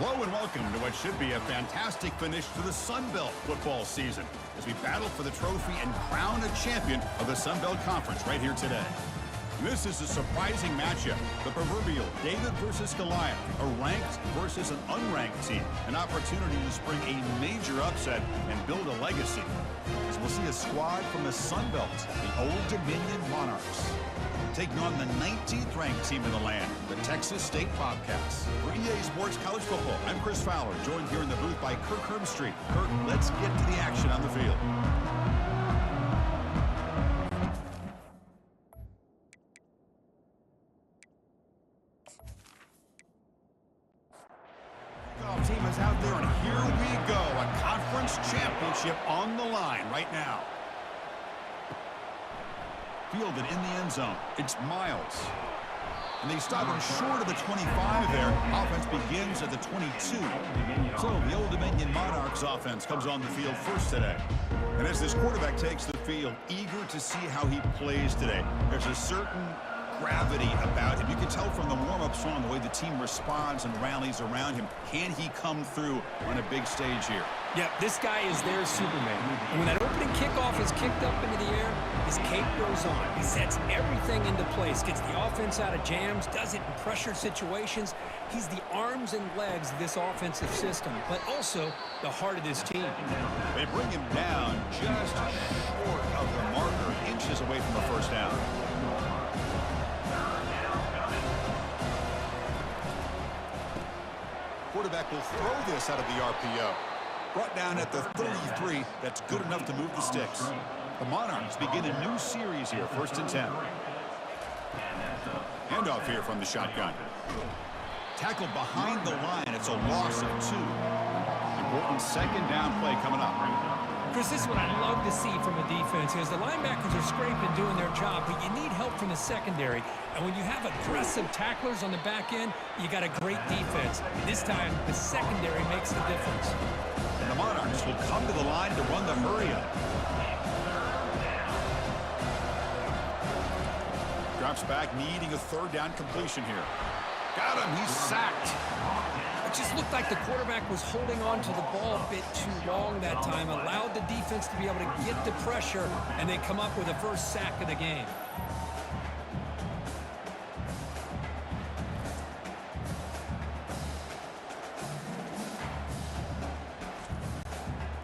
Hello and welcome to what should be a fantastic finish to the Sun Belt football season as we battle for the trophy and crown a champion of the Sun Belt Conference right here today. This is a surprising matchup, the proverbial David versus Goliath, a ranked versus an unranked team, an opportunity to spring a major upset and build a legacy. As we'll see a squad from the Sun Belt, the Old Dominion Monarchs, taking on the 19th ranked team in the land, the Texas State Bobcats. For EA Sports College Football, I'm Chris Fowler, joined here in the booth by Kirk Herbstreit. Kirk, let's get to the action on the field. Team is out there, and here we go. A conference championship on the line right now. Fielded in the end zone. It's Miles. And they stop him short of the 25 there. Offense begins at the 22. So the Old Dominion Monarchs offense comes on the field first today. And as this quarterback takes the field, eager to see how he plays today, there's a certain gravity about him. You can tell from the warm-up song the way the team responds and rallies around him. Can he come through on a big stage here? Yeah, this guy is their Superman. And when that opening kickoff is kicked up into the air, his cape goes on. He sets everything into place, gets the offense out of jams, does it in pressure situations. He's the arms and legs of this offensive system, but also the heart of this team. They bring him down just short of the marker, inches away from the first down. Quarterback will throw this out of the RPO. Brought down at the 33. That's good enough to move the sticks. The Monarchs begin a new series here, 1st and 10. Handoff here from the shotgun. Tackled behind the line. It's a loss of 2. Important second down play coming up. Chris, this is what I love to see from a defense is the linebackers are scraping doing their job, but you need help from the secondary. And when you have aggressive tacklers on the back end, you got a great defense. This time, the secondary makes the difference. And the Monarchs will come to the line to run the hurry-up. Drops back, needing a third down completion here. Got him, he's sacked. It just looked like the quarterback was holding on to the ball a bit too long that time, allowed the defense to be able to get the pressure, and they come up with the first sack of the game.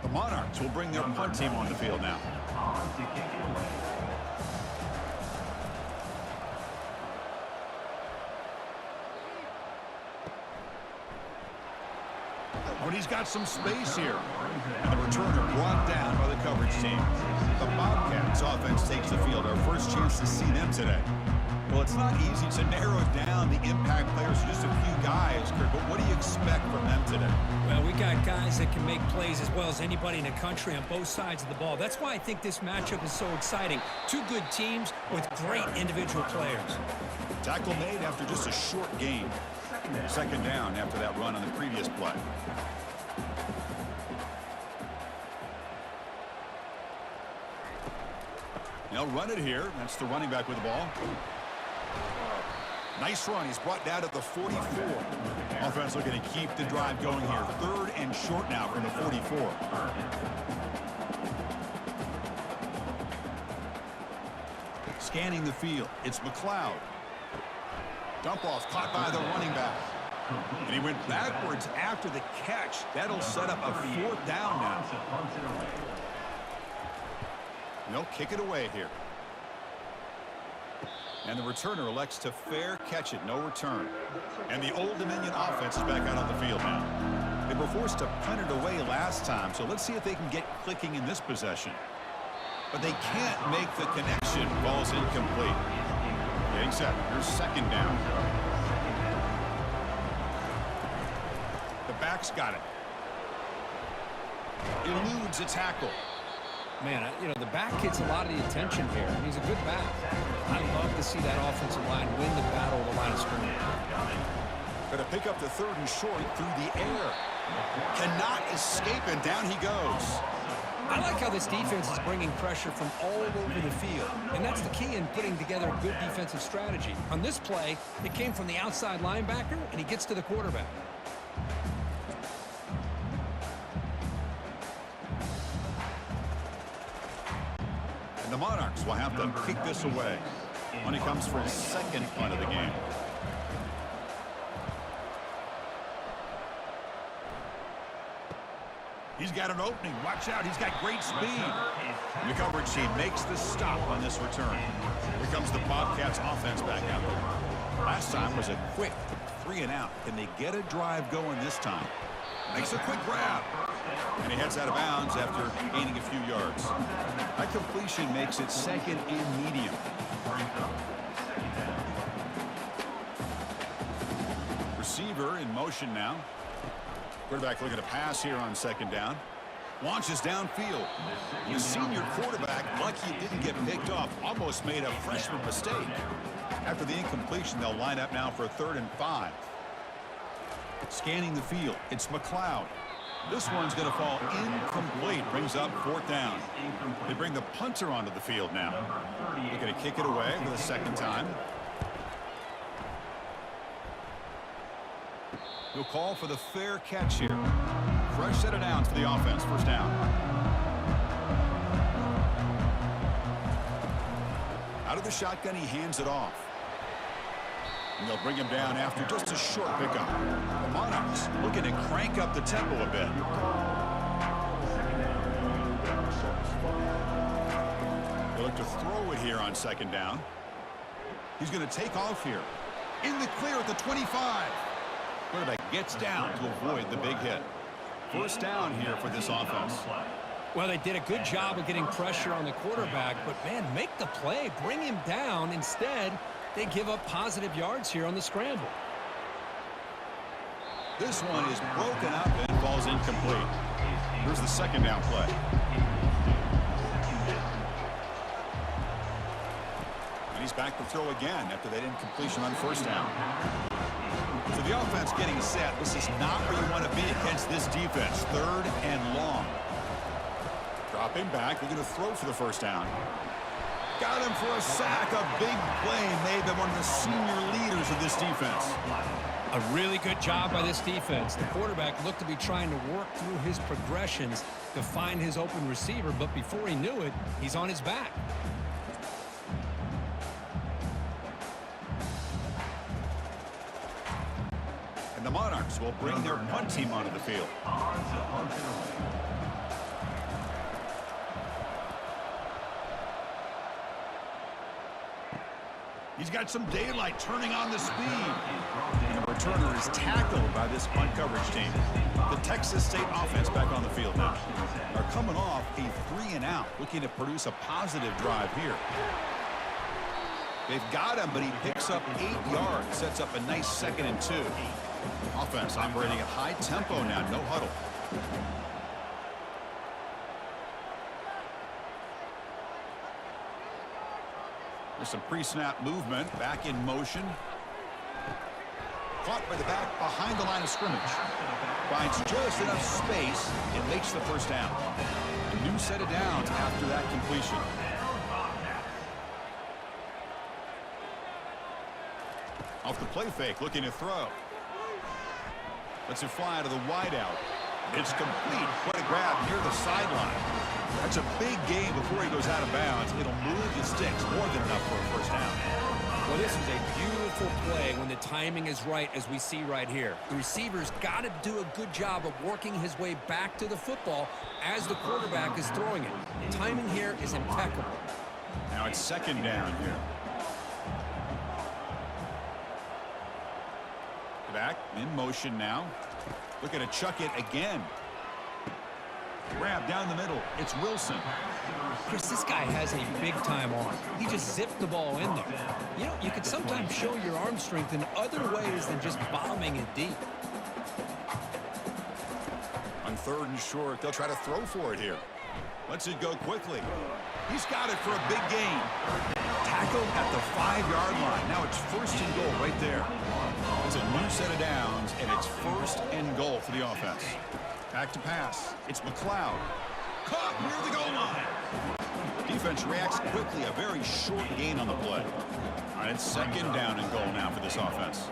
The Monarchs will bring their punt team on the field now. But he's got some space here. And the returner brought down by the coverage team. The Bobcats offense takes the field. Our first chance to see them today. Well, it's not easy to narrow down the impact players to just a few guys, Kirk, but what do you expect from them today? Well, we got guys that can make plays as well as anybody in the country on both sides of the ball. That's why I think this matchup is so exciting. Two good teams with great individual players. Tackle made after just a short gain. Second down after that run on the previous play. They'll run it here. That's the running back with the ball. Nice run. He's brought down at the 44. Offense looking to keep the drive going here. 3rd and short now from the 44. Scanning the field. It's McLeod. Dump off caught by the running back. And he went backwards after the catch. That'll set up a 4th down now. They'll kick it away here. And the returner elects to fair catch it. No return. And the Old Dominion offense is back out on the field now. They were forced to punt it away last time, so let's see if they can get clicking in this possession. But they can't make the connection. Ball's incomplete. Getting set. Here's second down. The back's got it. Eludes a tackle. Man, you know, the back gets a lot of the attention here. He's a good back. I love to see that offensive line win the battle of the line of scrimmage. Going to pick up the 3rd and short through the air. Cannot escape, and down he goes. I like how this defense is bringing pressure from all over the field, and that's the key in putting together a good defensive strategy. On this play, it came from the outside linebacker, and he gets to the quarterback. And the Monarchs will have to kick this away when he comes for his second punt of the game. He's got an opening. Watch out. He's got great speed. The coverage team makes the stop on this return. Here comes the Bobcats offense back out there. Last time was a quick 3 and out. Can they get a drive going this time? Makes a quick grab. And he heads out of bounds after gaining a few yards. That completion makes it second and medium. Receiver in motion now. Quarterback looking to pass here on second down. Launches downfield. The senior quarterback, lucky it didn't get picked off, almost made a freshman mistake. After the incompletion, they'll line up now for a 3rd and 5. Scanning the field, it's McLeod. This one's going to fall incomplete. Brings up 4th down. They bring the punter onto the field now. They're going to kick it away for the second time. He'll call for the fair catch here. Fresh set of downs for the offense. 1st down. Out of the shotgun, he hands it off. And they'll bring him down after just a short pickup. The Monarchs looking to crank up the tempo a bit. They'll look to throw it here on 2nd down. He's going to take off here. In the clear at the 25. Quarterback gets down to avoid the big hit. 1st down here for this offense. Well, they did a good job of getting pressure on the quarterback, but, man, make the play. Bring him down. Instead, they give up positive yards here on the scramble. This one is broken up and falls incomplete. Here's the 2nd down play. And he's back to throw again after that incompletion on 1st down. So the offense getting set. This is not where you want to be against this defense. 3rd and long. Dropping back. They're going to throw for the 1st down. Got him for a sack. A big play made them one of the senior leaders of this defense. A really good job by this defense. The quarterback looked to be trying to work through his progressions to find his open receiver, but before he knew it, he's on his back. And the Monarchs will bring their punt team onto the field. He's got some daylight turning on the speed. And the returner is tackled by this punt coverage team. The Texas State offense back on the field now. Are coming off a 3 and out, looking to produce a positive drive here. They've got him, but he picks up 8 yards, sets up a nice 2nd and 2. Offense operating at high tempo now, no huddle. There's some pre-snap movement, back in motion. Caught by the back behind the line of scrimmage. Finds just enough space and makes the 1st down. A new set of downs after that completion. Off the play fake, looking to throw. Lets it fly to the wideout. It's complete. What a grab near the sideline. That's a big gain before he goes out of bounds. It'll move the sticks more than enough for a 1st down. Well, this is a beautiful play when the timing is right, as we see right here. The receiver's got to do a good job of working his way back to the football as the quarterback is throwing it. The timing here is impeccable. Now it's 2nd down here. Back in motion now. Looking to chuck it again. Grab down the middle. It's Wilson. Chris, this guy has a big-time arm. He just zipped the ball in there. You know, you can sometimes show your arm strength in other ways than just bombing it deep. On 3rd and short, they'll try to throw for it here. Lets it go quickly. He's got it for a big gain. Tackled at the 5-yard line. Now it's 1st and goal right there. It's a new set of downs, and it's 1st and goal for the offense. Back to pass. It's McLeod. Caught near the goal line. Defense reacts quickly. A very short gain on the play. All right, it's 2nd down and goal now for this offense.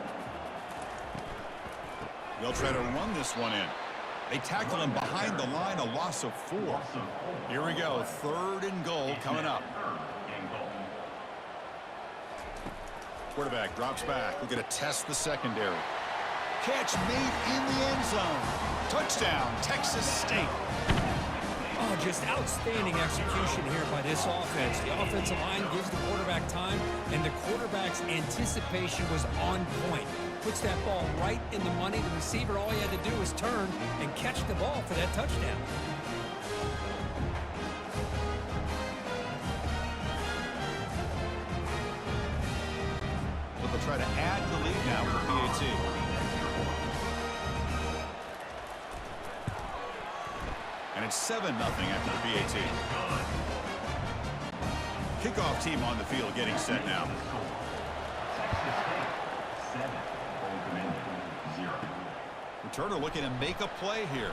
They'll try to run this one in. They tackle him behind the line, a loss of 4. Here we go, 3rd and goal coming up. Quarterback drops back. We're going to test the secondary. Catch made in the end zone. Touchdown, Texas State. Oh, just outstanding execution here by this offense. The offensive line gives the quarterback time, and the quarterback's anticipation was on point. Puts that ball right in the money. The receiver, all he had to do was turn and catch the ball for that touchdown. But they'll try to add the lead now with PAT. And it's 7-0 after the PAT. Kickoff team on the field getting set now. Returner looking to make a play here.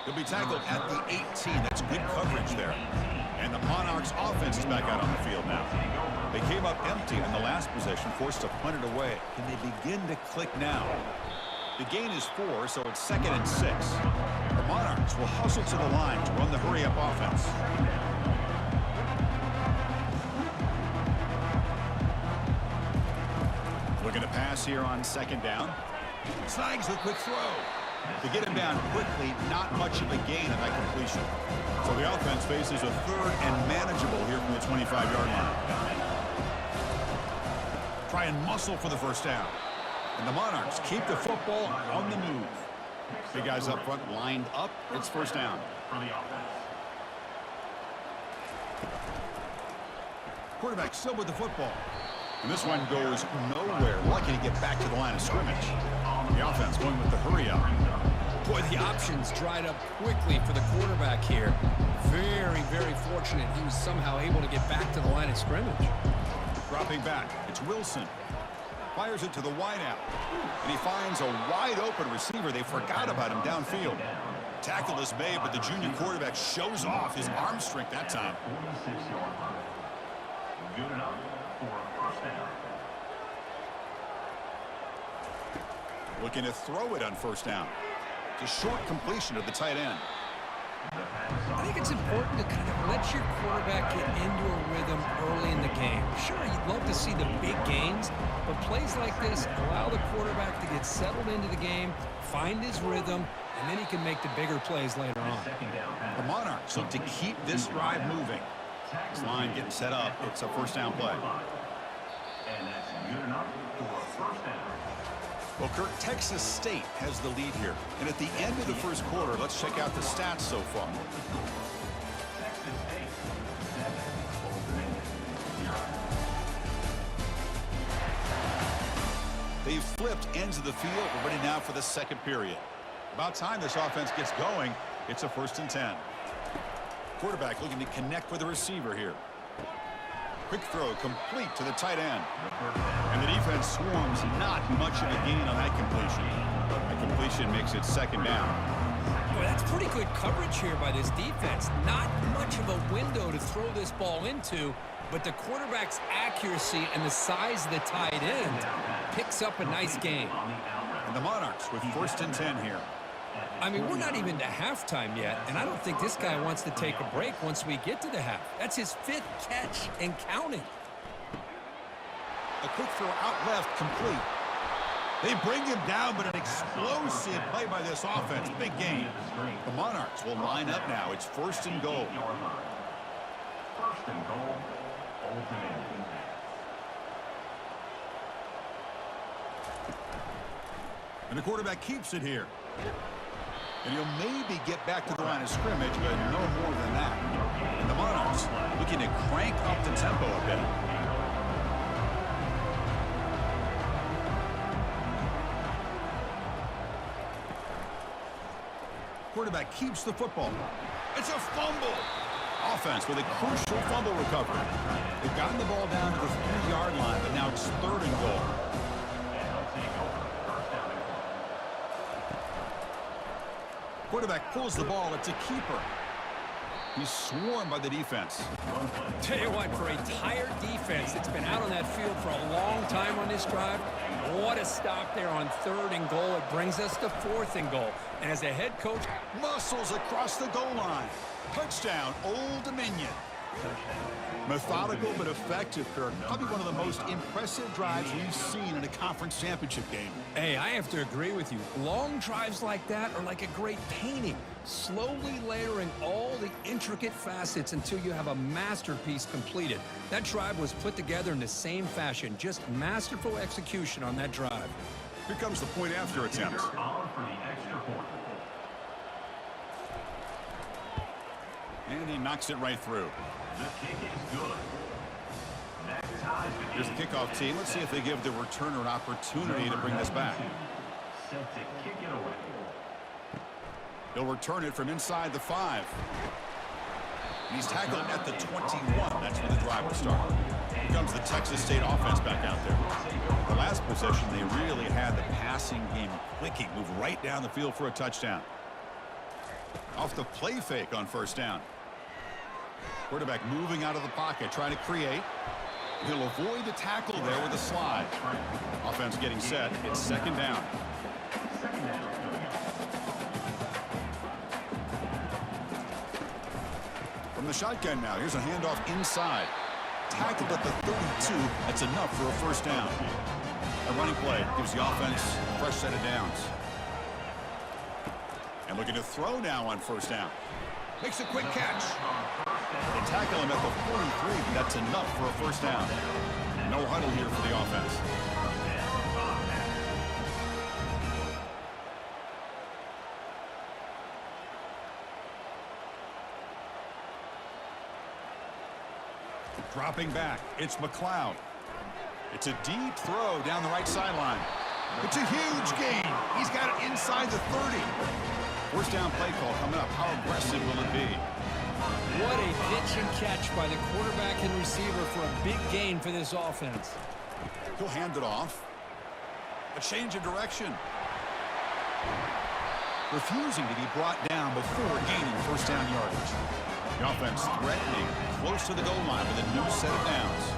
He'll be tackled at the 18. That's good coverage there. And the Monarchs offense is back out on the field now. They came up empty in the last possession, forced to punt it away. Can they begin to click now? The gain is 4, so it's 2nd and 6. The Monarchs will hustle to the line to run the hurry-up offense. Looking to pass here on 2nd down. Snags the quick throw. To get him down quickly, not much of a gain on that completion. So the offense faces a 3rd and manageable here from the 25-yard line. Try and muscle for the 1st down. And the Monarchs keep the football on the move. Big guys up front lined up. It's 1st down. Quarterback still with the football. And this one goes nowhere. Lucky to get back to the line of scrimmage. The offense going with the hurry up. Boy, the options dried up quickly for the quarterback here. Very, very fortunate he was somehow able to get back to the line of scrimmage. Dropping back, it's Wilson. Fires it to the wideout. And he finds a wide-open receiver. They forgot about him downfield. Tackle is made, but the junior quarterback shows off his arm strength that time. Good enough for a 1st down. Looking to throw it on 1st down. It's a short completion of the tight end. I think it's important to kind of let your quarterback get into a rhythm early in the game. Sure, you'd love to see the big gains, but plays like this allow the quarterback to get settled into the game, find his rhythm, and then he can make the bigger plays later on. The Monarchs look to keep this drive moving. This line getting set up. It's a 1st down play. And that's good enough for a 1st down. Well, Kirk, Texas State has the lead here. And at the end of the 1st quarter, let's check out the stats so far. They've flipped ends of the field. We're ready now for the 2nd period. About time this offense gets going. It's a 1st and 10. Quarterback looking to connect with the receiver here. Quick throw complete to the tight end. And the defense swarms, not much of a gain on that completion. That completion makes it 2nd down. Well, that's pretty good coverage here by this defense. Not much of a window to throw this ball into, but the quarterback's accuracy and the size of the tight end picks up a nice gain. And the Monarchs with 1st and 10 here. I mean, we're not even to halftime yet, and I don't think this guy wants to take a break once we get to the half. That's his 5th catch and counting. A quick throw out left, complete. They bring him down, but an explosive play by this offense. Big gain. The Monarchs will line up now. It's 1st and goal. 1st and goal. And the quarterback keeps it here. And he'll maybe get back to the line of scrimmage, but no more than that. And the Monarchs looking to crank up the tempo a bit. Quarterback keeps the football. It's a fumble. Offense with a crucial fumble recovery. They've gotten the ball down to the 3-yard line, but now it's 3rd and goal. Quarterback pulls the ball. It's a keeper. He's swarmed by the defense. Tell you what, for a tired defense that's been out on that field for a long time on this drive, What a stop there on 3rd and goal. It brings us to 4th and goal. And as a head coach, Muscles across the goal line. Touchdown, Old Dominion. Methodical but effective, Kirk. Probably one of the most impressive drives we've seen in a conference championship game. hey, I have to agree with you. Long drives like that are like a great painting, slowly layering all the intricate facets until you have a masterpiece completed. That drive was put together in the same fashion, just masterful execution on that drive. Here comes the point after attempt. And he knocks it right through. The kick is good. Here's the kickoff team. Let's see if they give the returner an opportunity to bring this back. Set to kick it away. He'll return it from inside the 5. And he's tackled at the 21. That's where the drive will start. Here comes the Texas State offense back out there. The last possession, they really had the passing game clicking. Move right down the field for a touchdown. Off the play fake on 1st down. Quarterback moving out of the pocket, trying to create. He'll avoid the tackle there with a slide. Offense getting set. It's 2nd down. From the shotgun now, here's a handoff inside. Tackled at the 32. That's enough for a 1st down. A running play gives the offense a fresh set of downs. And looking to throw now on 1st down. Makes a quick catch. They tackle him at the 43, but that's enough for a 1st down. No huddle here for the offense. Dropping back, it's McLeod. It's a deep throw down the right sideline. It's a huge gain. He's got it inside the 30. 1st down play call coming up. How aggressive will it be? What a pitch and catch by the quarterback and receiver for a big gain for this offense. He'll hand it off. A change of direction. Refusing to be brought down before gaining 1st down yardage. The offense threatening close to the goal line with a new set of downs.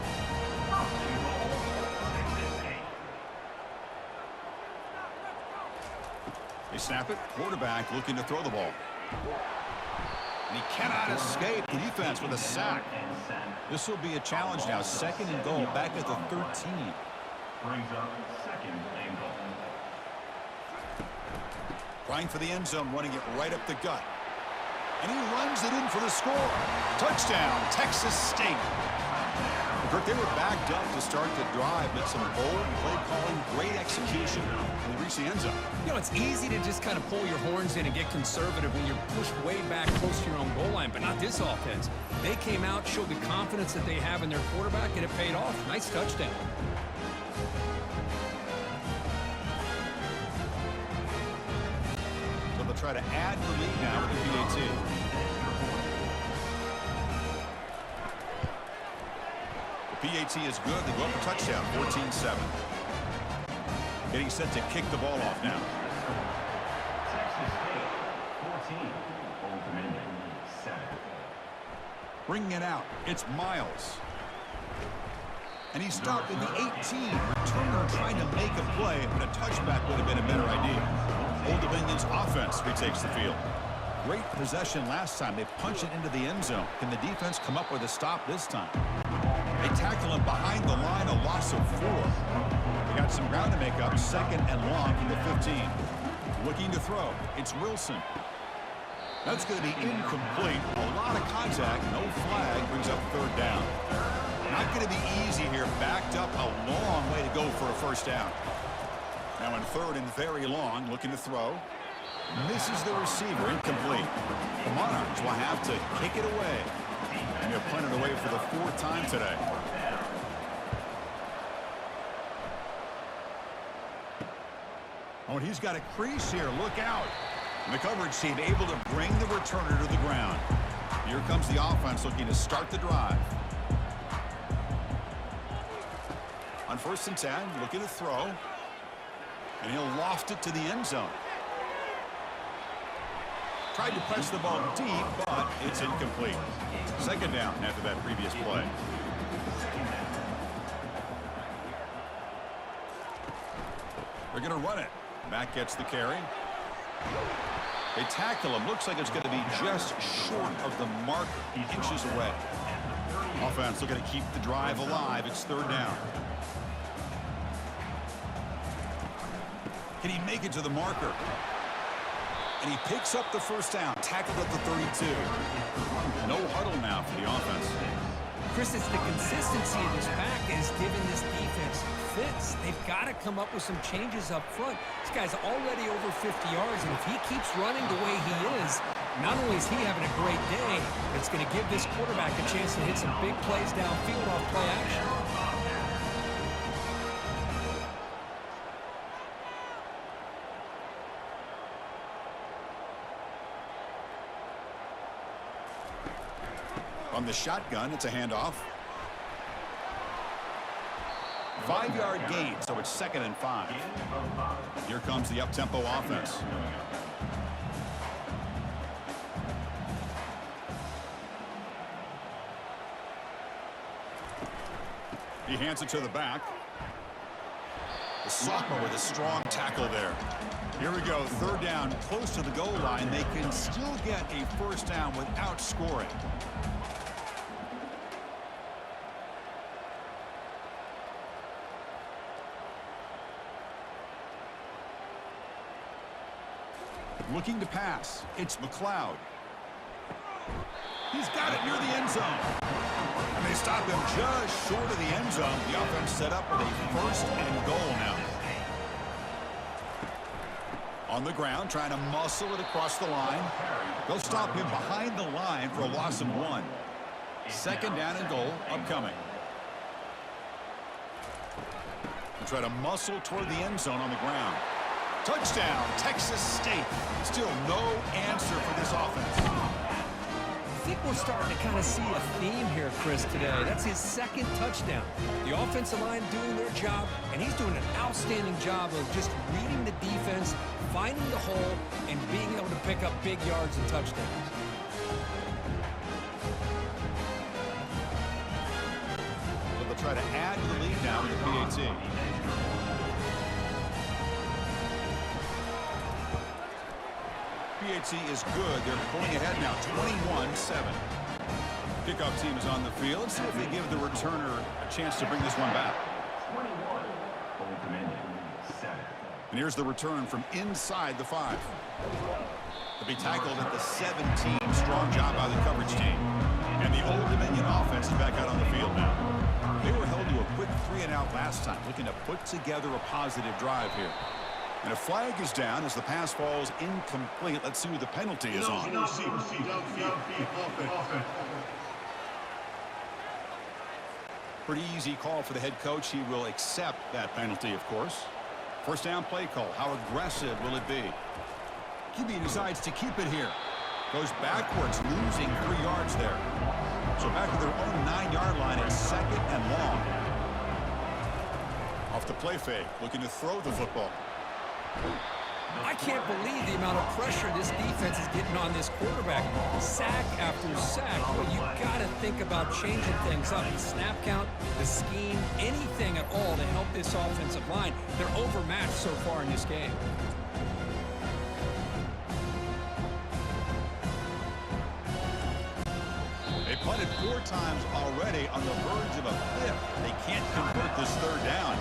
They snap it. Quarterback looking to throw the ball. And he cannot escape the defense with a sack. This will be a challenge now. 2nd and goal back at the 13. Brings up 2nd and goal. Trying for the end zone, running it right up the gut. And he runs it in for the score. Touchdown, Texas State. Kirk, they were backed up to start the drive, but some bold play calling, great execution, and they reach the end zone. You know, it's easy to just kind of pull your horns in and get conservative when you're pushed way back close to your own goal line, but not this offense. They came out, showed the confidence that they have in their quarterback, and it paid off. Nice touchdown. So they'll try to add the lead now with the PAT. PAT is good. They go up a touchdown, 14-7. Getting set to kick the ball off now. Texas State 14. Old Dominion 7. Bringing it out. It's Miles. And he's stopped in the 18. Returner trying to make a play, but a touchback would have been a better idea. Old Dominion's offense retakes the field. Great possession last time. They punch it into the end zone. Can the defense come up with a stop this time? They tackle him behind the line, a loss of 4. They got some ground to make up, 2nd and long from the 15. Looking to throw. It's Wilson. That's going to be incomplete. A lot of contact, no flag, brings up 3rd down. Not going to be easy here, backed up a long way to go for a 1st down. Now in 3rd and very long, looking to throw. Misses the receiver, incomplete. The Monarchs will have to kick it away. And they're punted away for the 4th time today. Oh, and he's got a crease here. Look out. And the coverage team able to bring the returner to the ground. Here comes the offense looking to start the drive. On 1st and 10, looking to throw. And he'll loft it to the end zone. Tried to press the ball deep, but it's incomplete. 2nd down after that previous play. They're going to run it. Back gets the carry. They tackle him. Looks like it's going to be just short of the mark, inches away. Offense looking to keep the drive alive. It's third down. Can he make it to the marker? And he picks up the first down. Tackled at the 32. No huddle now for the offense. Chris, it's the consistency of this pack is giving this defense fits. They've got to come up with some changes up front. This guy's already over 50 yards, and if he keeps running the way he is, not only is he having a great day, but it's going to give this quarterback a chance to hit some big plays downfield off play action. On the shotgun, it's a handoff. 5-yard gain, so it's 2nd and 5. Here comes the up-tempo offense. He hands it to the back. The sophomore with a strong tackle there. Here we go, third down, close to the goal line. They can still get a first down without scoring. Looking to pass. It's McLeod. He's got it near the end zone. And they stop him just short of the end zone. The offense set up with a first and goal now. On the ground, trying to muscle it across the line. They'll stop him behind the line for a loss of 1. 2nd down and goal upcoming. They'll try to muscle toward the end zone on the ground. Touchdown, Texas State. Still no answer for this offense. I think we're starting to kind of see a theme here, Chris, today. That's his 2nd touchdown. The offensive line doing their job, and he's doing an outstanding job of just reading the defense, finding the hole, and being able to pick up big yards and touchdowns. So they'll try to add to the lead now with the PAT. PAT is good. They're pulling ahead now, 21-7. Kickoff team is on the field. Let's see if they give the returner a chance to bring this one back. 21. Old Dominion, 7. And here's the return from inside the 5. To be tackled at the 17. Strong job by the coverage team. And the Old Dominion offense is back out on the field now. They were held to a quick 3-and-out last time, looking to put together a positive drive here. And a flag is down as the pass falls incomplete. Let's see who the penalty is on. Pretty easy call for the head coach. He will accept that penalty, of course. First down play call. How aggressive will it be? QB decides to keep it here. Goes backwards, losing 3 yards there. So back to their own 9-yard line. It's 2nd and long. Off the play fake, looking to throw the football. I can't believe the amount of pressure this defense is getting on this quarterback. Sack after sack. But you got to think about changing things up. The snap count, the scheme, anything at all to help this offensive line. They're overmatched so far in this game. They punted 4 times already on the verge of a 5th. They can't convert this third down.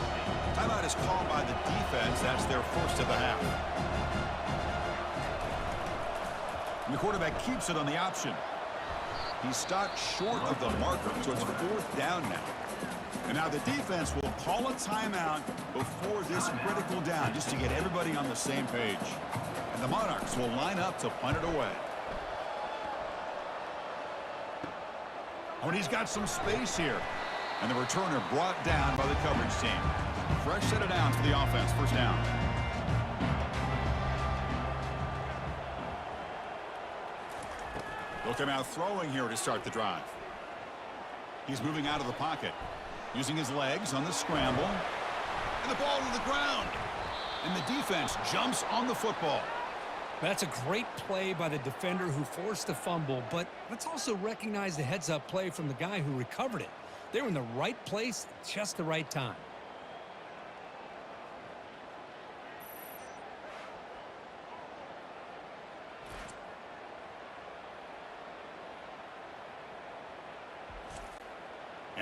Timeout is called by the defense. That's their first of the half. And the quarterback keeps it on the option. He's stopped short of the marker, so it's 4th down now. And now the defense will call a timeout before this critical down, just to get everybody on the same page. And the Monarchs will line up to punt it away. Oh, and he's got some space here. And the returner brought down by the coverage team. Fresh set of downs for the offense. First down. They'll come out throwing here to start the drive. He's moving out of the pocket, using his legs on the scramble. And the ball to the ground. And the defense jumps on the football. That's a great play by the defender who forced the fumble, but let's also recognize the heads-up play from the guy who recovered it. They were in the right place at just the right time.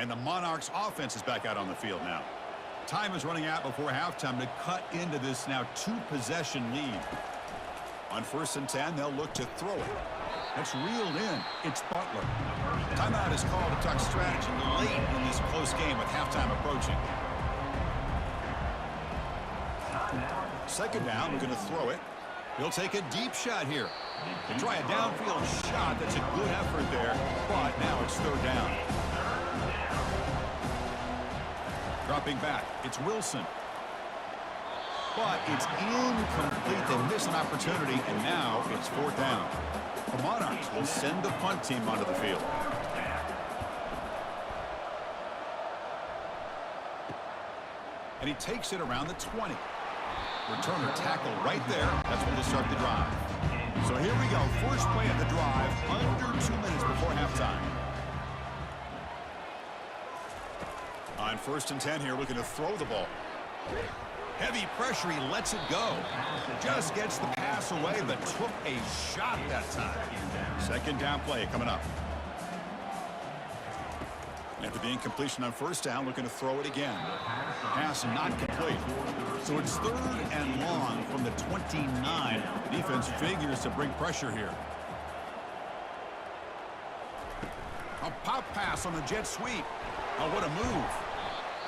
And the Monarchs offense is back out on the field now. Time is running out before halftime to cut into this now 2-possession lead. On 1st and 10, they'll look to throw it. That's reeled in. It's Butler. Timeout is called to talk strategy late in this close game with halftime approaching. 2nd down, we're going to throw it. He'll take a deep shot here. To try a downfield shot, that's a good effort there, but now it's 3rd down. Dropping back, it's Wilson. But it's incomplete. They miss an opportunity, and now it's 4th down. The Monarchs will send the punt team onto the field. And he takes it around the 20. Returner tackle right there. That's when they'll start the drive. So here we go. First play of the drive, under 2 minutes before halftime. On 1st and 10 here, looking to throw the ball. Heavy pressure, he lets it go. Just gets the pass away, but took a shot that time. 2nd down play coming up. After the incompletion on 1st down, looking to throw it again. Pass not complete. So it's 3rd and long from the 29. Defense figures to bring pressure here. A pop pass on the jet sweep. Oh, what a move.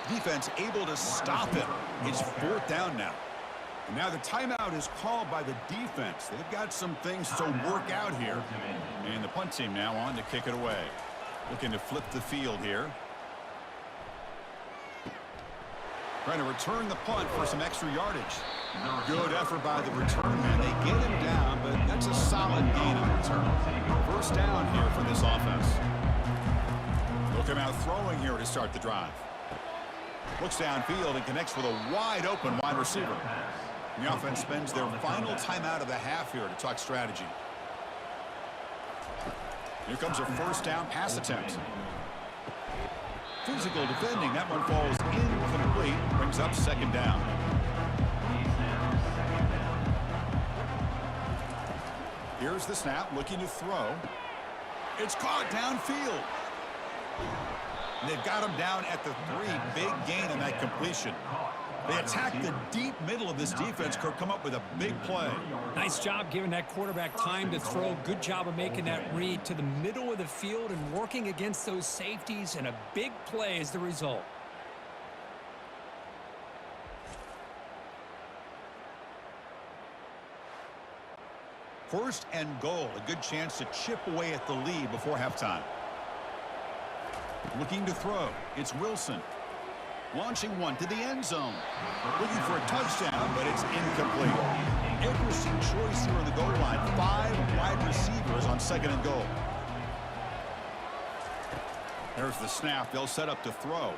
Defense able to stop it. It's 4th down now. And now the timeout is called by the defense. They've got some things to work out here. And the punt team now on to kick it away. Looking to flip the field here. Trying to return the punt for some extra yardage. Good effort by the return man. They get him down, but that's a solid gain on return. 1st down here for this offense. Look him out throwing here to start the drive. Looks downfield and connects with a wide-open wide receiver. And the offense spends their final timeout of the half here to talk strategy. Here comes a 1st down pass attempt. Physical defending. That one falls incomplete. Brings up 2nd down. Here's the snap. Looking to throw. It's caught downfield. They've got him down at the 3. Big gain on that completion. They attack the deep middle of this defense. Could come up with a big play. Nice job giving that quarterback time to throw. Good job of making that read to the middle of the field and working against those safeties, and a big play is the result. First and goal. A good chance to chip away at the lead before halftime. Looking to throw. It's Wilson. Launching one to the end zone. Looking for a touchdown, but it's incomplete. Interesting choice here on the goal line. 5 wide receivers on 2nd and goal. There's the snap. They'll set up to throw.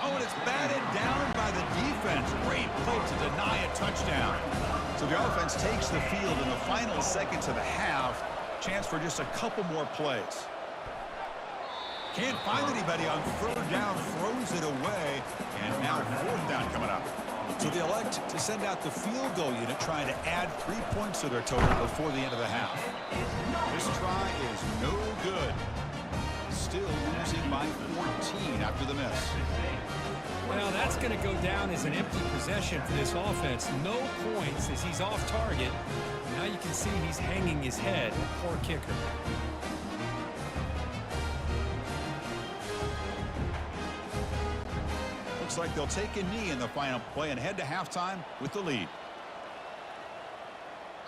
Oh, and it's batted down by the defense. Great play to deny a touchdown. So the offense takes the field in the final seconds of the half. Chance for just a couple more plays. Can't find anybody on 3rd down, throws it away, and now 4th down coming up. So they elect to send out the field goal unit, trying to add 3 points to their total before the end of the half. This try is no good. Still losing by 14 after the miss. Well, that's going to go down as an empty possession for this offense. No points as he's off target. Now you can see he's hanging his head. Poor kicker. Looks like they'll take a knee in the final play and head to halftime with the lead.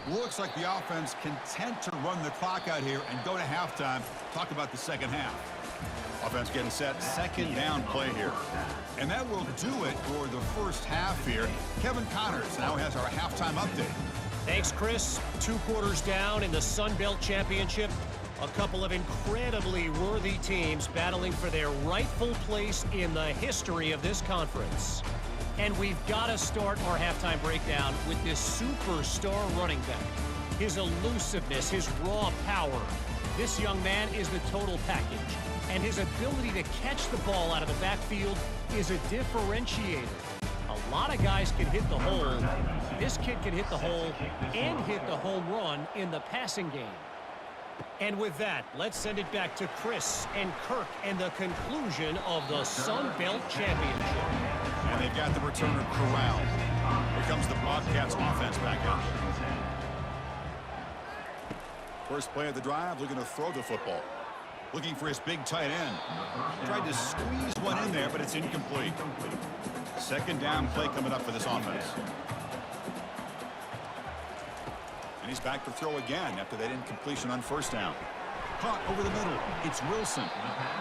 Looks like the offense content to run the clock out here and go to halftime. Talk about the 2nd half. Offense getting set. 2nd down play here. And that will do it for the 1st half here. Kevin Connors now has our halftime update. Thanks, Chris. 2 quarters down in the Sun Belt Championship. A couple of incredibly worthy teams battling for their rightful place in the history of this conference. And we've got to start our halftime breakdown with this superstar running back. His elusiveness, his raw power. This young man is the total package. And his ability to catch the ball out of the backfield is a differentiator. A lot of guys can hit the hole. This kid can hit the hole and hit the home run in the passing game. And with that, let's send it back to Chris and Kirk and the conclusion of the Sun Belt Championship. And they've got the returner corralled. Here comes the Bobcats offense back out. First play of the drive, looking to throw the football. Looking for his big tight end. Tried to squeeze one in there, but it's incomplete. Second down play coming up for this offense. And he's back to throw again after that incompletion on first down. Caught over the middle. It's Wilson.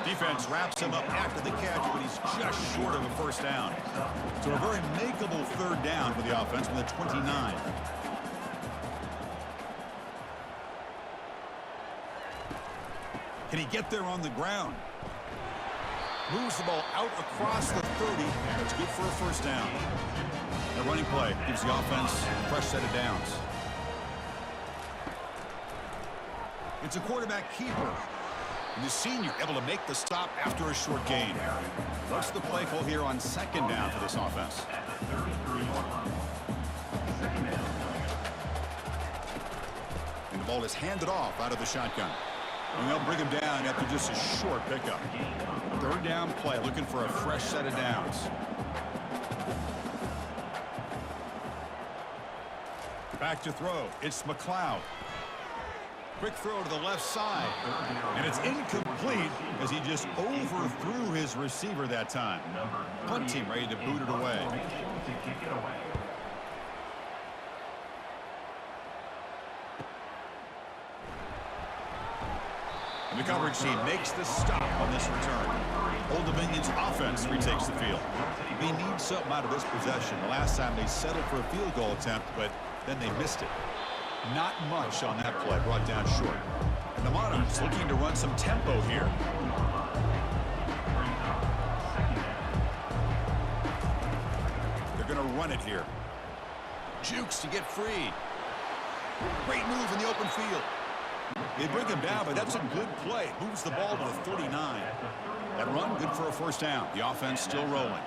Defense wraps him up after the catch, but he's just short of a first down. So a very makeable third down for the offense from the 29. Can he get there on the ground? Moves the ball out across the 30. That's good for a first down. The running play gives the offense a fresh set of downs. It's a quarterback keeper. And the senior able to make the stop after a short gain. What's the play call here on second down for this offense? And the ball is handed off out of the shotgun. And they'll bring him down after just a short pickup. Third down play, looking for a fresh set of downs. Back to throw. It's McLeod. Quick throw to the left side. And it's incomplete as he just overthrew his receiver that time. Punt team ready to boot it away. And the coverage team makes the stop on this return. Old Dominion's offense retakes the field. They need something out of this possession. The last time they settled for a field goal attempt, but then they missed it. Not much on that play, brought down short. And the Monarchs looking to run some tempo here. They're going to run it here. Jukes to get free. Great move in the open field. They bring him down, but that's a good play. Moves the ball to the 39. That run, good for a first down. The offense still rolling.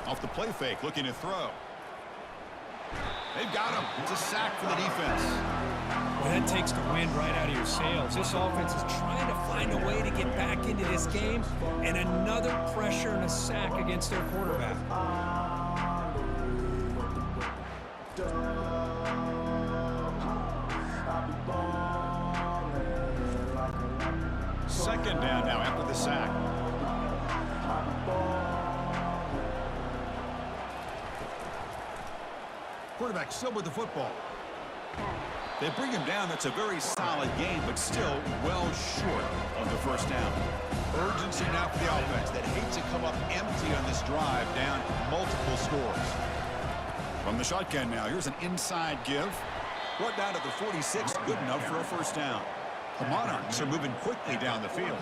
Off the play fake, looking to throw. They've got him. It's a sack for the defense. Well, that takes the wind right out of your sails. This offense is trying to find a way to get back into this game, and another pressure and a sack against their quarterback. Second down now after the sack. Quarterback still with the football. They bring him down. That's a very solid game, but still well short of the first down. Urgency now for the offense that hates to come up empty on this drive, down multiple scores. From the shotgun now, here's an inside give. Brought down at the 46, good enough for a first down. The Monarchs are moving quickly down the field.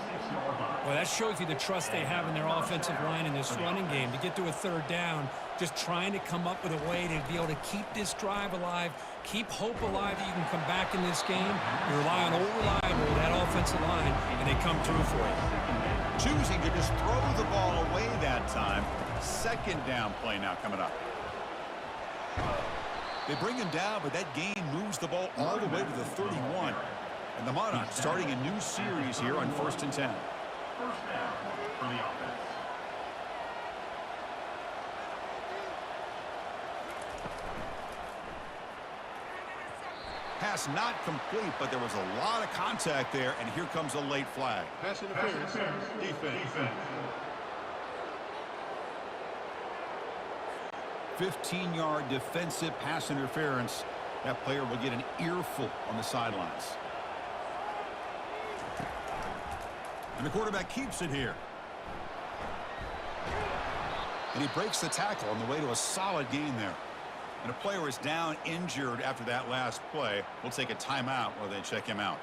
Well, that shows you the trust they have in their offensive line in this running game. To get to a third down, just trying to come up with a way to be able to keep this drive alive, keep hope alive that you can come back in this game. You rely on old reliable, that offensive line, and they come through for you. Choosing to just throw the ball away that time. Second down play now coming up. They bring him down, but that gain moves the ball all the way to the 31. And the Monarchs starting a new series here on 1st and 10. First down for the offense. Pass not complete, but there was a lot of contact there, and here comes a late flag. Pass interference. Defense. 15-yard defensive pass interference. That player will get an earful on the sidelines. And the quarterback keeps it here. And he breaks the tackle on the way to a solid gain there. And a player is down injured after that last play. We'll take a timeout while they check him out.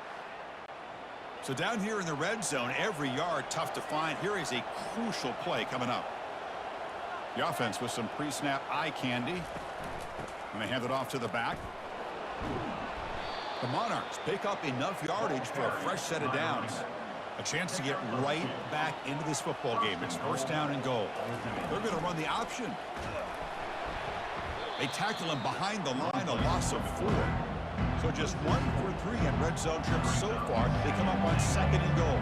So down here in the red zone, every yard tough to find. Here is a crucial play coming up. The offense with some pre-snap eye candy. And they hand it off to the back. The Monarchs pick up enough yardage for a fresh set of downs. A chance to get right back into this football game. It's first down and goal. They're going to run the option. They tackle him behind the line, a loss of 4. So just 1 for 3 in red zone trips so far. They come up on 2nd and goal.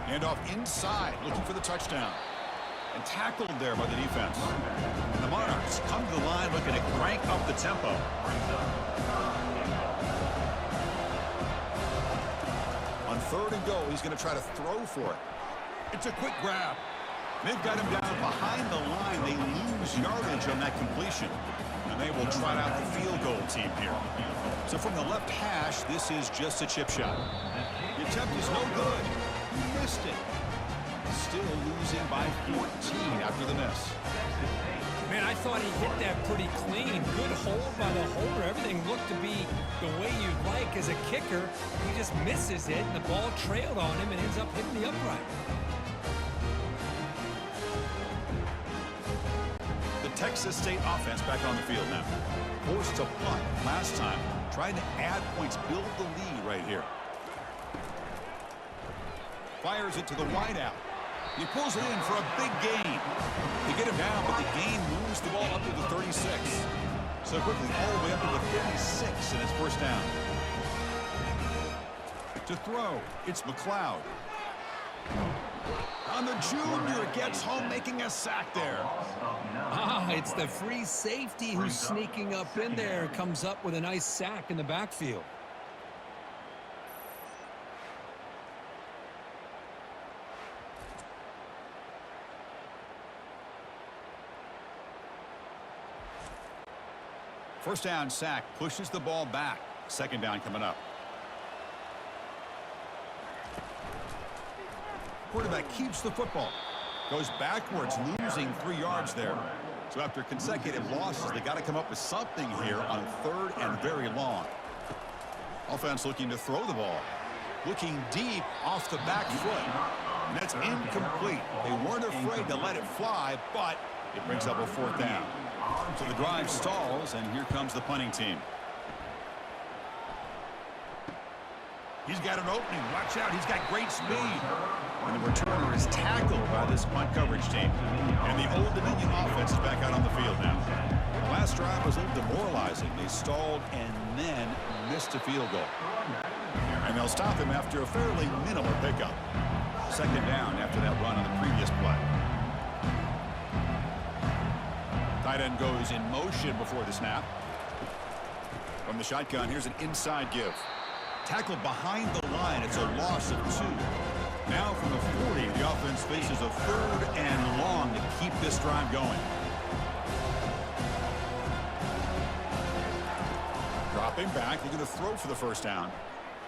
Handoff inside, looking for the touchdown. And tackled there by the defense. And the Monarchs come to the line looking to crank up the tempo. On 3rd and goal, he's going to try to throw for it. It's a quick grab. They've got him down behind the line. They lose yardage on that completion. And they will trot out the field goal team here. So from the left hash, this is just a chip shot. The attempt is no good. He missed it. Still losing by 14 after the miss. Man, I thought he hit that pretty clean. Good hold by the holder. Everything looked to be the way you'd like as a kicker. He just misses it, and the ball trailed on him and ends up hitting the upright. The Texas State offense back on the field now. Forced to punt last time. Trying to add points, build the lead right here. Fires it to the wideout. He pulls it in for a big gain. They get him down, but the gain moves the ball up to the 36. So quickly all the way up to the 36, and it's first down. To throw, it's McLeod. On the junior, gets home, making a sack there. It's the free safety who's sneaking up in there. Comes up with a nice sack in the backfield. First down sack, pushes the ball back. 2nd down coming up. Quarterback keeps the football. Goes backwards, losing 3 yards there. So after consecutive losses, they got to come up with something here on 3rd and very long. Offense looking to throw the ball. Looking deep off the back foot. And that's incomplete. They weren't afraid to let it fly, but it brings up a 4th down. So the drive stalls, and here comes the punting team. He's got an opening. Watch out. He's got great speed. And the returner is tackled by this punt coverage team. And the Old Dominion offense is back out on the field now. The last drive was a little demoralizing. They stalled and then missed a field goal. And they'll stop him after a fairly minimal pickup. 2nd down after that run on the previous play. Tight end goes in motion before the snap. From the shotgun, here's an inside give. Tackled behind the line. It's a loss of 2. Now from the 40, the offense faces a 3rd and long to keep this drive going. Dropping back, they're going to throw for the first down.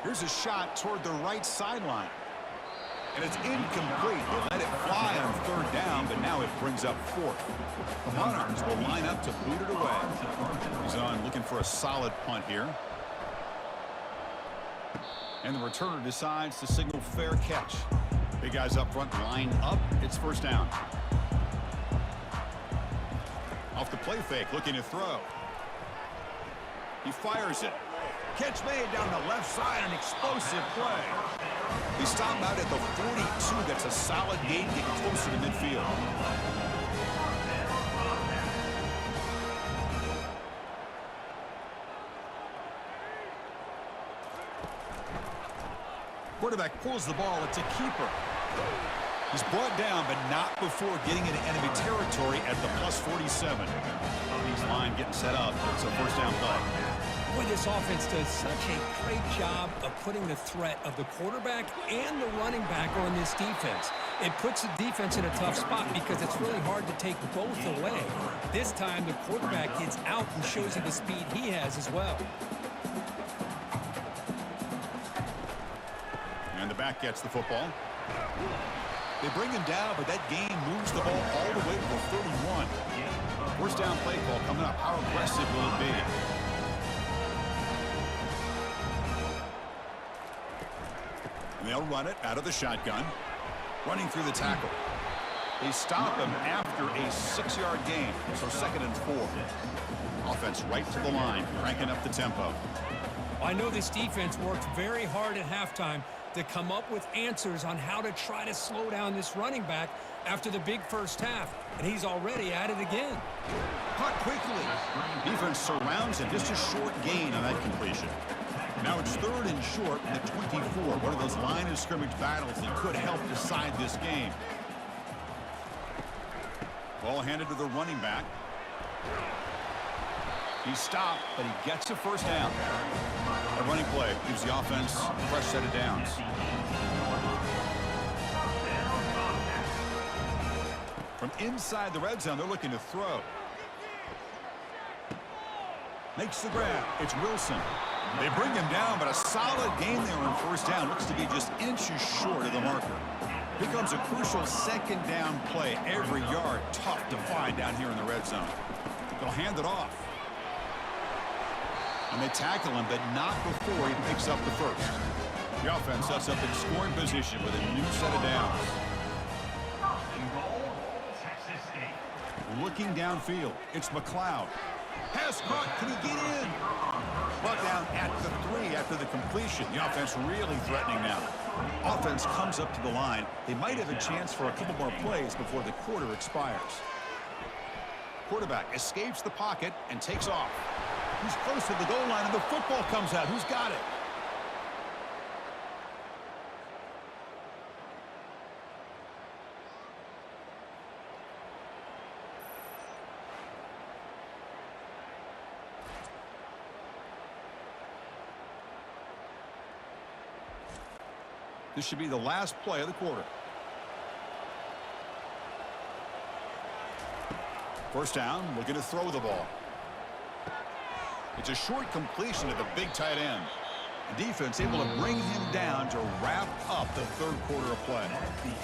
Here's a shot toward the right sideline. And it's incomplete. They let it fly on 3rd down, but now it brings up 4th. The Monarchs will line up to boot it away. He's on looking for a solid punt here. And the returner decides to signal fair catch. Big guys up front line up. It's first down. Off the play fake, looking to throw. He fires it. Catch made down the left side, an explosive play. They stop him out at the 42. That's a solid gain, getting closer to midfield. Quarterback pulls the ball. It's a keeper. He's brought down, but not before getting into enemy territory at the +47. He's line getting set up. It's a first down play. Boy, this offense does such a great job of putting the threat of the quarterback and the running back on this defense. It puts the defense in a tough spot because it's really hard to take both away. This time, the quarterback gets out and shows you the speed he has as well. And the back gets the football. They bring him down, but that gain moves the ball all the way to the 31. First down play call coming up. How aggressive will it be? And they'll run it out of the shotgun. Running through the tackle. They stop him after a 6-yard gain. So 2nd and 4. Offense right to the line, cranking up the tempo. I know this defense worked very hard at halftime to come up with answers on how to try to slow down this running back after the big first half, and he's already at it again. Caught quickly. Defense surrounds him. Just a short gain on that completion. Now it's 3rd and short in the 24. One of those line of scrimmage battles that could help decide this game. Ball handed to the running back. He stopped, but he gets a first down. A running play gives the offense a fresh set of downs. From inside the red zone, they're looking to throw. Makes the grab. It's Wilson. They bring him down, but a solid gain there on first down. Looks to be just inches short of the marker. Here comes a crucial 2nd down play. Every yard tough to find down here in the red zone. They'll hand it off. And they tackle him, but not before he picks up the first. The offense sets up in scoring position with a new set of downs. Looking downfield, it's McLeod. Pass caught, can he get in? Brought down at the 3 after the completion. The offense really threatening now. Offense comes up to the line. They might have a chance for a couple more plays before the quarter expires. Quarterback escapes the pocket and takes off. He's close to the goal line, and the football comes out. Who's got it? This should be the last play of the quarter. First down, looking to throw the ball. It's a short completion to the big tight end. The defense able to bring him down to wrap up the 3rd quarter of play.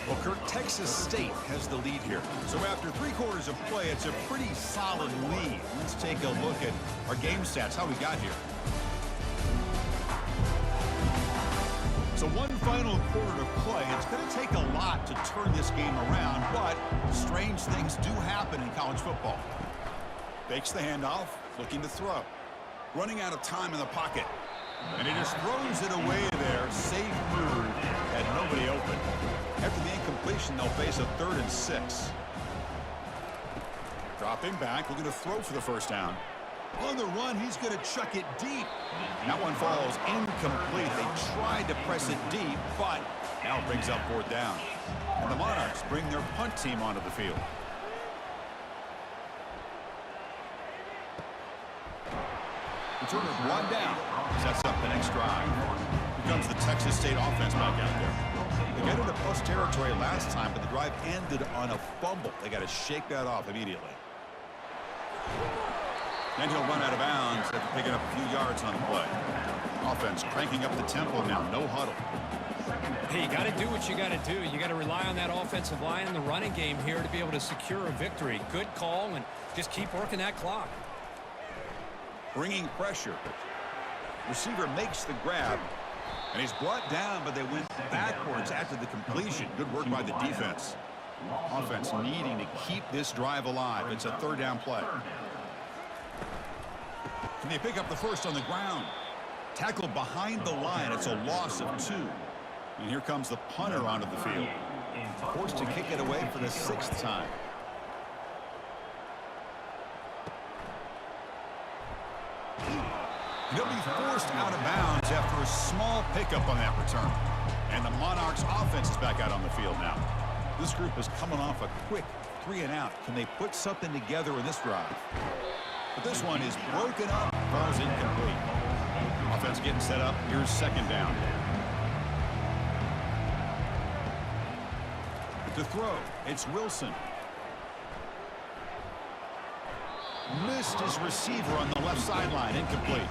Well, Kirk, Texas State has the lead here. So after 3 quarters of play, it's a pretty solid lead. Let's take a look at our game stats, how we got here. So one final quarter to play. It's going to take a lot to turn this game around, but strange things do happen in college football. Fakes the handoff, looking to throw. Running out of time in the pocket. And he just throws it away there. Safe move. Had nobody open. After the incompletion, they'll face a 3rd and 6. Dropping back, looking to throw for the first down. On the run, he's going to chuck it deep. That one falls incomplete. They tried to press it deep, but now it brings up 4th down. And the Monarchs bring their punt team onto the field. Returner 1 down. Sets up the next drive. Here comes the Texas State offense back out there. They got into plus territory last time, but the drive ended on a fumble. They got to shake that off immediately. Then he'll run out of bounds after picking up a few yards on the play. Offense cranking up the tempo now. No huddle. Hey, you got to do what you got to do. You got to rely on that offensive line in the running game here to be able to secure a victory. Good call, and just keep working that clock. Bringing pressure. Receiver makes the grab, and he's brought down, but they went backwards after the completion. Good work by the defense. Offense needing to keep this drive alive. It's a 3rd down play. Can they pick up the first on the ground? Tackled behind the line. It's a loss of 2. And here comes the punter onto the field. Forced to kick it away for the 6th time. He'll be forced out of bounds after a small pickup on that return. And the Monarchs offense is back out on the field now. This group is coming off a quick 3 and out. Can they put something together in this drive? But this one is broken up, falls incomplete. Offense getting set up. Here's 2nd down. To throw, it's Wilson. Missed his receiver on the left sideline, incomplete.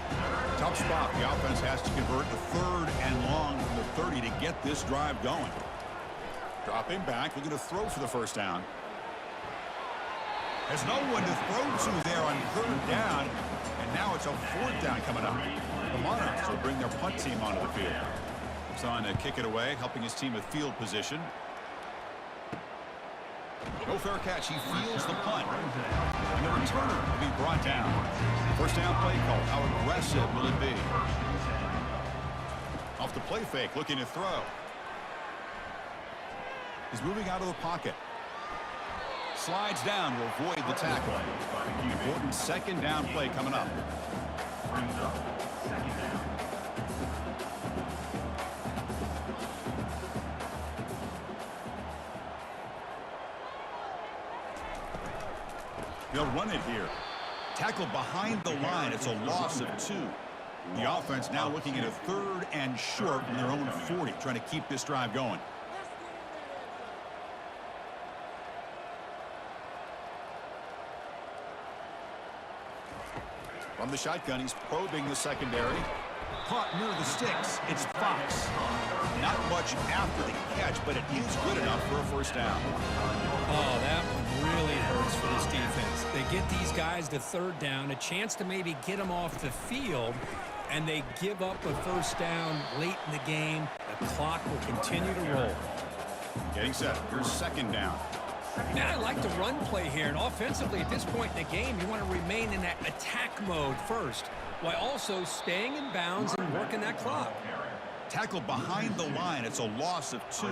Tough spot. The offense has to convert the 3rd and long from the 30 to get this drive going. Dropping back, looking to throw for the first down. There's no one to throw to there on 3rd down, and now it's a 4th down coming up. The Monarchs will bring their punt team onto the field. It's on to kick it away, helping his team with field position. No fair catch. He feels the punt. And the returner will be brought down. First down play call. How aggressive will it be? the play fake, looking to throw. He's moving out of the pocket. Slides down to avoid the tackle. Important second down play coming up. Brings up second down. They'll run it here. Tackle behind the line. It's a loss of 2. The offense now looking at a 3rd and short from their own 40, trying to keep this drive going. From the shotgun, he's probing the secondary. Caught near the sticks. It's Fox. Not much after the catch, but it is good enough for a first down. Oh, that one really hurts for this defense. They get these guys to 3rd down, a chance to maybe get them off the field, and they give up a first down late in the game. The clock will continue to roll. Getting set. Here's second down. Now, I like the run play here, and offensively at this point in the game, you want to remain in that attack mode first, while also staying in bounds and working that clock. Tackle behind the line. It's a loss of 2.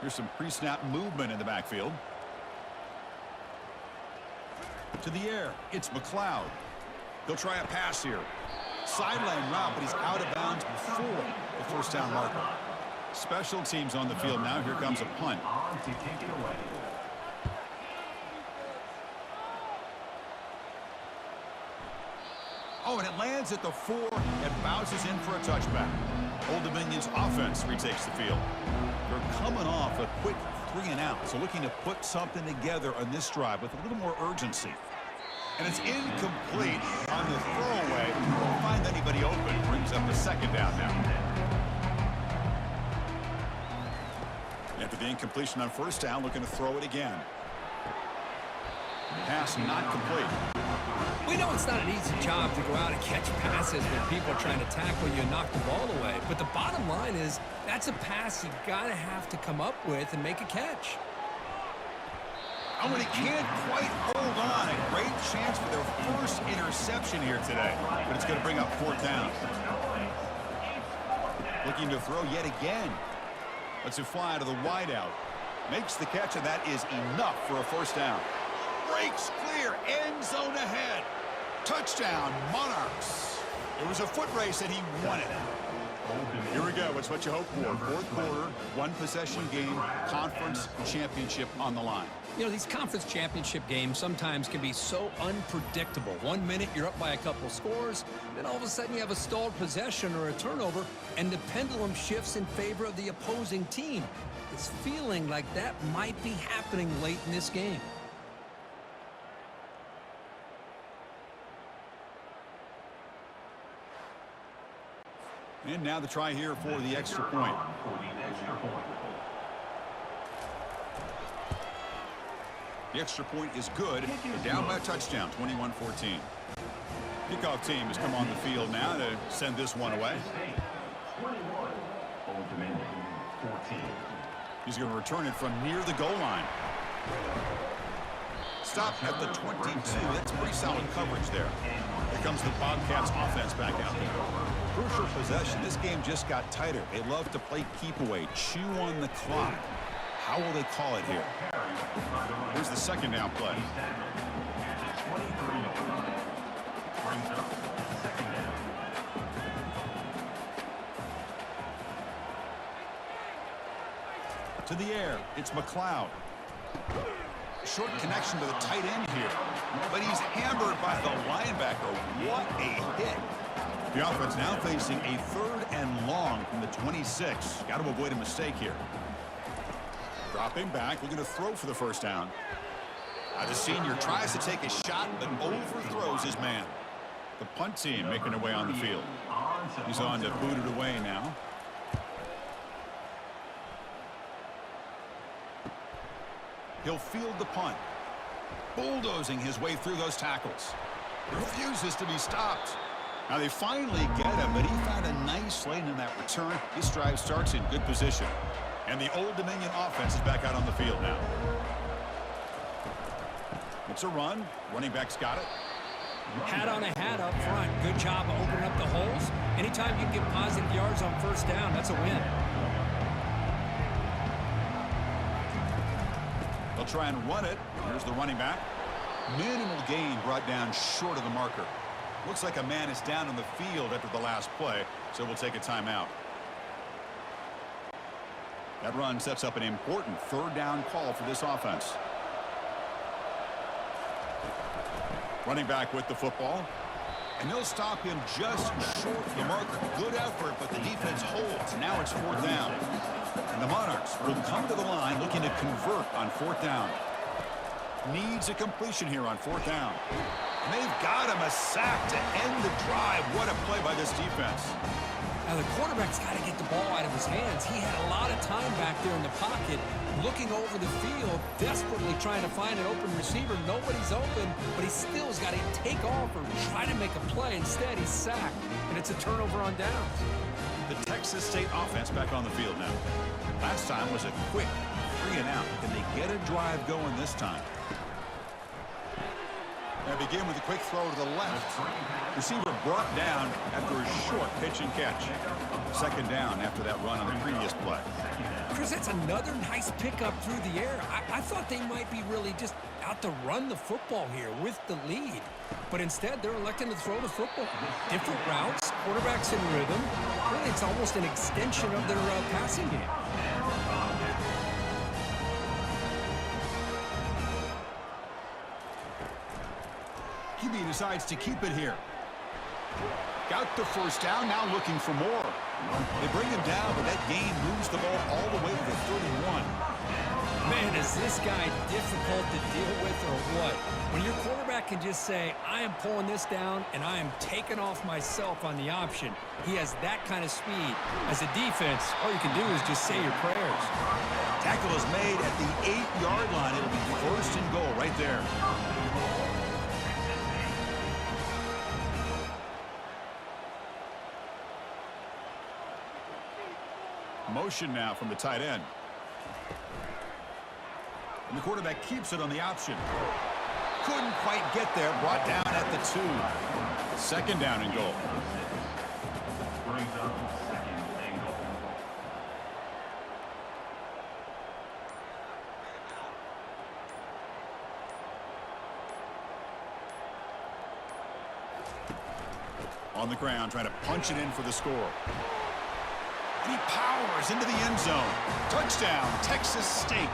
Here's some pre-snap movement in the backfield. To the air. It's McLeod. They'll try a pass here. Sideline route, but he's out of bounds before the first down marker. Special teams on the field now. Here comes a punt. On to kick it away. Oh, and it lands at the 4 and bounces in for a touchback. Old Dominion's offense retakes the field. They're coming off a quick 3 and out, so looking to put something together on this drive with a little more urgency. And it's incomplete on the throwaway. Won't find anybody open. Brings up the second down now. After the incompletion on first down, looking to throw it again. Pass not complete. We know it's not an easy job to go out and catch passes when people are trying to tackle you and knock the ball away. But the bottom line is that's a pass you got to have to come up with and make a catch. Oh, and he can't quite hold on. A great chance for their first interception here today. But it's going to bring up 4th down. Looking to throw yet again. Lets it fly to the wideout. Makes the catch, and that is enough for a first down. Breaks clear. End zone ahead. Touchdown, Monarchs. It was a foot race, and he won it. Here we go. It's what you hope for. 4th quarter, 1-possession game, conference championship on the line. You know, these conference championship games sometimes can be so unpredictable. 1 minute you're up by a couple scores, then all of a sudden you have a stalled possession or a turnover, and the pendulum shifts in favor of the opposing team. It's feeling like that might be happening late in this game. And now the try here for the extra point. The extra point is good. They're down by a touchdown, 21-14. Kickoff team has come on the field now to send this one away. 21. Old Dominion, 14. He's going to return it from near the goal line. Stop at the 22. That's pretty solid coverage there. Here comes the Bobcats offense back out there. Crucial possession. This game just got tighter. They love to play keep away, chew on the clock. How will they call it here? Here's the second down play. To the air. It's McLeod. Short connection to the tight end here. But he's hammered by the linebacker. What a hit. The offense now facing a 3rd and long from the 26. Got to avoid a mistake here. Dropping back, looking to throw for the first down. The senior tries to take a shot, but overthrows his man. The punt team making their way on the field. He's on to boot it away now. He'll field the punt. Bulldozing his way through those tackles. Refuses to be stopped. Now they finally get him, but he found a nice lane in that return. This drive starts in good position. And the Old Dominion offense is back out on the field now. It's a run. Running back's got it. Hat on a hat up front. Good job of opening up the holes. Anytime you can get positive yards on first down, that's a win. They'll try and run it. Here's the running back. Minimal gain brought down short of the marker. Looks like a man is down on the field after the last play, so we'll take a timeout. That run sets up an important third down call for this offense. Running back with the football. And they'll stop him just short of the marker. Good effort, but the defense holds. Now it's fourth down. And the Monarchs will come to the line looking to convert on fourth down. Needs a completion here on fourth down. And they've got him a sack to end the drive. What a play by this defense. Now, the quarterback's got to get the ball out of his hands. He had a lot of time back there in the pocket, looking over the field, desperately trying to find an open receiver. Nobody's open, but he still's got to take off or try to make a play. Instead, he's sacked, and it's a turnover on downs. The Texas State offense back on the field now. Last time was a quick 3 and out. Can they get a drive going this time? They begin with a quick throw to the left. Receiver brought down after a short pitch and catch. Second down after that run on the previous play. Chris, that's another nice pickup through the air. I thought they might be really just out to run the football here with the lead. But instead, they're electing to throw the football. Different routes, quarterbacks in rhythm. Really, it's almost an extension of their passing game. QB decides to keep it here. Got the first down, now looking for more. They bring him down, but that gain moves the ball all the way to the 31. Man, is this guy difficult to deal with or what? When your quarterback can just say, I am pulling this down and I am taking off myself on the option. He has that kind of speed. As a defense, all you can do is just say your prayers. Tackle is made at the 8-yard line. It'll be first and goal right there. Motion now from the tight end. And the quarterback keeps it on the option. Couldn't quite get there. Brought down at the 2. Second down and goal. Brings up second and goal. On the ground, trying to punch it in for the score. And he powers into the end zone. Touchdown, Texas State.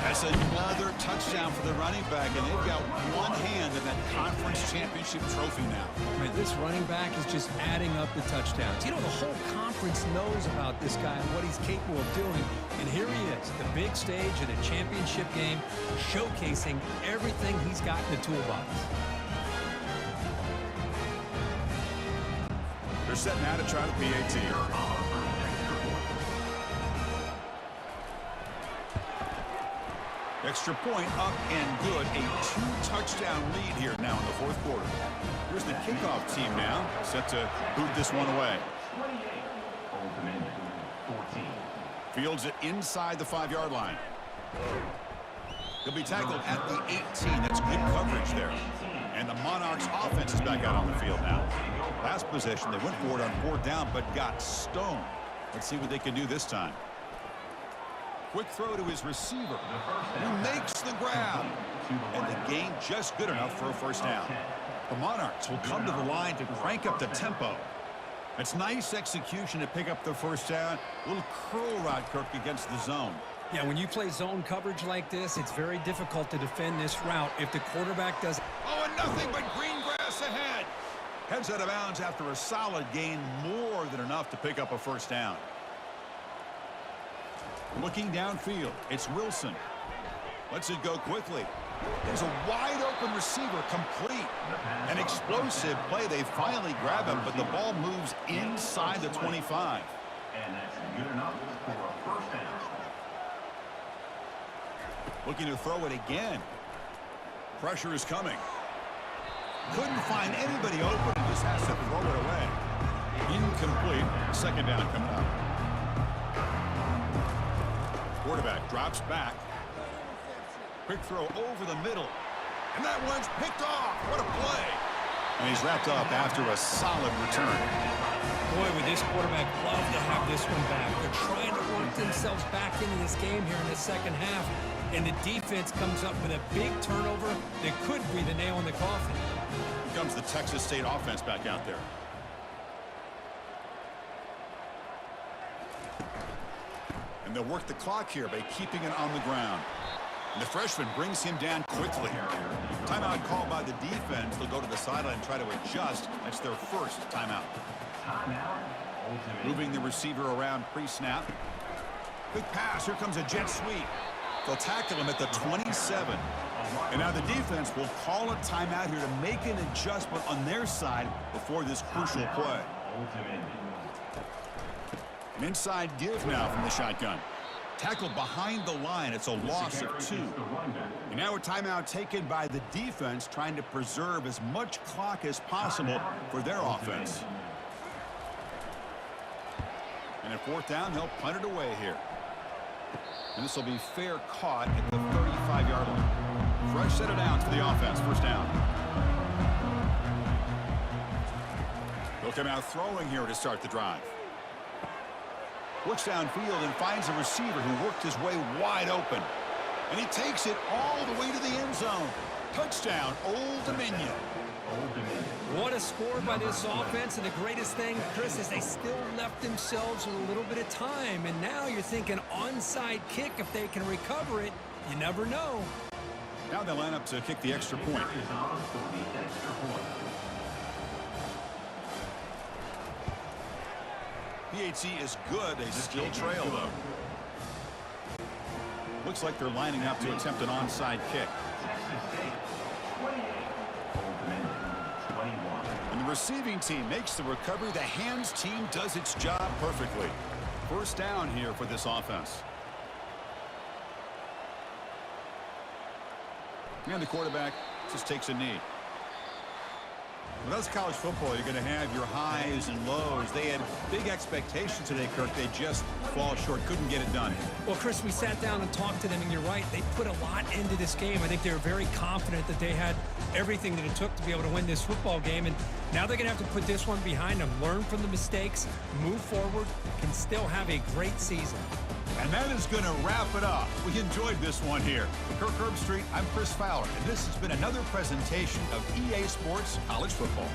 That's another touchdown for the running back, and they've got one hand in that conference championship trophy now. Man, this running back is just adding up the touchdowns. You know, the whole conference knows about this guy and what he's capable of doing. And here he is, the big stage of the championship game, showcasing everything he's got in the toolbox. They're setting out to try the PAT. Extra point up and good. A 2-touchdown lead here now in the fourth quarter. Here's the kickoff team now, set to boot this one away. 28. Old Dominion, 14. Fields it inside the 5-yard line. He'll be tackled at the 18. That's good coverage there. And the Monarchs offense is back out on the field now. Last possession, they went for it on fourth down, but got stoned. Let's see what they can do this time. Quick throw to his receiver, who makes the grab. And the gain just good enough for a first down. The Monarchs will come to the line to crank up the tempo. It's nice execution to pick up the first down. A little curl route, Kirk, against the zone. Yeah, when you play zone coverage like this, it's very difficult to defend this route if the quarterback does. Oh, and nothing but green grass ahead. Heads out of bounds after a solid gain, more than enough to pick up a first down. Looking downfield, it's Wilson. Lets it go quickly. There's a wide-open receiver, complete. An explosive play. They finally grab him, but the ball moves inside the 25. And that's good enough for a first down. Looking to throw it again. Pressure is coming. Couldn't find anybody open and just has to throw it away. Incomplete. Second down coming up. Quarterback drops back. Quick throw over the middle. And that one's picked off. What a play. And he's wrapped up after a solid return. Boy, would this quarterback love to have this one back. They're trying to work themselves back into this game here in the second half. And the defense comes up with a big turnover that could be the nail in the coffin. Here comes the Texas State offense back out there. And they'll work the clock here by keeping it on the ground. And the freshman brings him down quickly. Timeout called by the defense. They'll go to the sideline and try to adjust. That's their first timeout. Moving the receiver around pre-snap. Quick pass. Here comes a jet sweep. They'll tackle him at the 27. And now the defense will call a timeout here to make an adjustment on their side before this crucial play. An inside give now from the shotgun. Tackled behind the line. It's a loss of 2. And now a timeout taken by the defense, trying to preserve as much clock as possible for their offense. And at 4th down, they'll punt it away here. And this will be fair caught at the 35-yard line. Fresh set of downs for the offense. First down. They'll come out throwing here to start the drive. Looks downfield and finds a receiver who worked his way wide open. And he takes it all the way to the end zone. Touchdown, Old Dominion. What a score by this offense, and the greatest thing, Chris, is they still left themselves with a little bit of time, and now you're thinking onside kick. If they can recover it, you never know. Now they line up to kick the extra point. PHC is good. They still trail, though. Looks like they're lining up to attempt an onside kick. And the receiving team makes the recovery. The hands team does its job perfectly. First down here for this offense. And the quarterback just takes a knee. Well, that's college football. You're going to have your highs and lows. They had big expectations today, Kirk. They just fall short. Couldn't get it done. Well, Chris, we sat down and talked to them, and you're right. They put a lot into this game. I think they were very confident that they had everything that it took to be able to win this football game. And now they're going to have to put this one behind them, learn from the mistakes, move forward, can still have a great season. And that is going to wrap it up. We enjoyed this one here. For Kirk Herbstreit, I'm Chris Fowler, and this has been another presentation of EA Sports College Football.